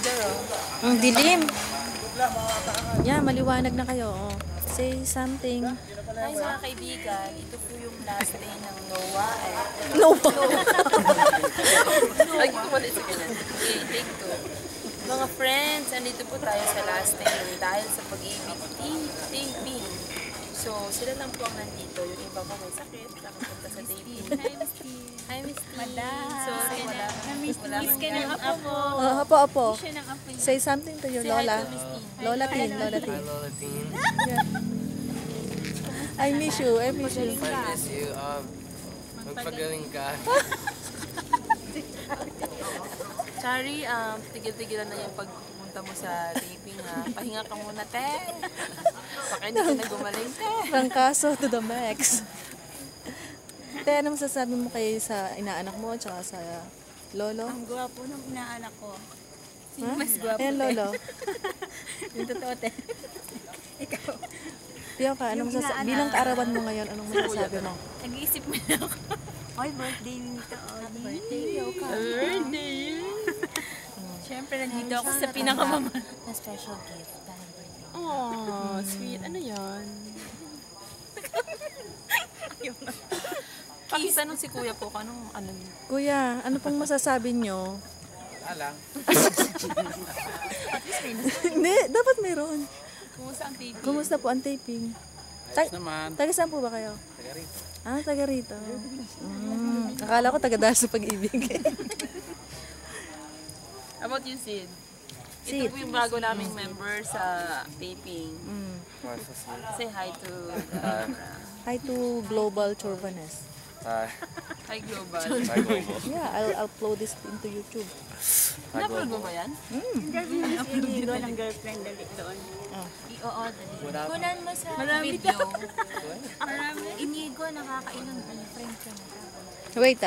there, oh. Ang dilim. Yeah, maliwanag na kayo. Oh. Say something. Hi mga kaibigan, ito po yung last day ng NOAA. NOAA. Ay, ito pala ito ganyan. Okay, take two. Mga friends, andito po tayo sa last day dahil sa pag-ibig taping. So, sila lang po ang nandito. Yung iba po may sakit, nakapunta sa taping. Hi, Miss T. Hi, Miss T. Madam. Sorry, wala. Miss ka ng apo mo. Apo. Siya ng apo niya. Say something to your Say hi Lola. to Miss T. Lola Tin. Hi, Lola Teen. Yeah. I miss you. I miss you. I miss you. Magpagaling ka. Chari, tigil-tigilan na yung pagpunta mo sa taping, ha. Pahinga ka muna, te. Baka hindi ka na gumaling, te. Trangkaso to the max. Te, ano masasabi mo kay sa inaanak mo at sa lolo? Ang gwapo ng inaanak ko. Sino Ha? mas gwapo? Ayan, lolo. Yung totoo, te. Ikaw. Piyo ka, anong bilang kaarawan mo ngayon, anong masasabi mo? Nag-iisip mo na ako. Ay, birthday nito. Happy birthday, Yoka. Birthday! Siyempre, nandito ako sa pinakamama. Na special gift dahil birthday. Oh, sweet. Ano yan? Pakitanong si kuya po, anong ano niyo? Kuya, ano pong masasabi nyo? Alang. Hindi, dapat meron. Kumusta ang taping? Kumusta po ang taping? Ayos naman. Taga saan po ba kayo? Taga rito. Ah, taga rito. Akala ko taga dahil sa pag-ibig. How about you, Sid? Sid. Ito po yung bago naming member sa taping. Masas. Say hi to Hi to Global Chauvinist. Hi Global. Hi, Global. Yeah, I'll upload this into YouTube. Na-upload mo ba yan? Interview ni si Inigo ng girlfriend dali doon. Oo, dali. Kunan mo sa Marami video. Inigo, nakakailang friend ko na. Wait ah.